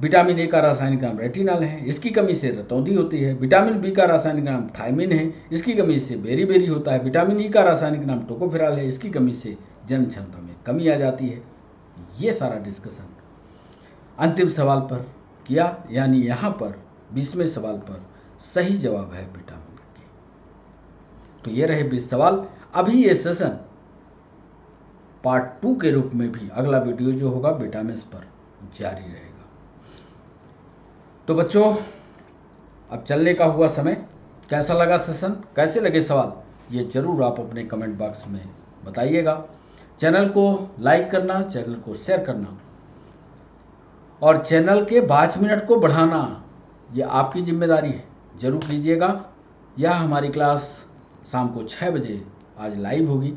विटामिन ए का रासायनिक नाम रेटिनॉल है, इसकी कमी से रतौंधी होती है। विटामिन बी का रासायनिक नाम थायमिन है, इसकी कमी से बेरी होता है। विटामिन ई का रासायनिक नाम टोकोफेरॉल है, इसकी कमी से जन क्षमता में कमी आ जाती है। ये सारा डिस्कशन अंतिम सवाल पर किया, यानी यहाँ पर 20वें सवाल पर सही जवाब है विटामिन के। तो ये रहे 20 सवाल। अभी ये सेशन पार्ट 2 के रूप में भी अगला वीडियो जो होगा विटामिन पर जारी रहेगा। तो बच्चों, अब चलने का हुआ समय। कैसा लगा सेशन, कैसे लगे सवाल, ये जरूर आप अपने कमेंट बॉक्स में बताइएगा। चैनल को लाइक करना, चैनल को शेयर करना और चैनल के 5 मिनट को बढ़ाना, ये आपकी जिम्मेदारी है, जरूर कीजिएगा। यह हमारी क्लास शाम को 6 बजे आज लाइव होगी।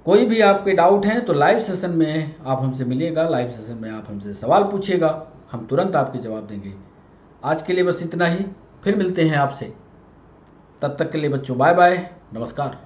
कोई भी आपके डाउट हैं तो लाइव सेशन में आप हमसे मिलिएगा, लाइव सेशन में आप हमसे सवाल पूछिएगा, हम तुरंत आपके जवाब देंगे। आज के लिए बस इतना ही, फिर मिलते हैं आपसे। तब तक के लिए बच्चों बाय बाय, नमस्कार।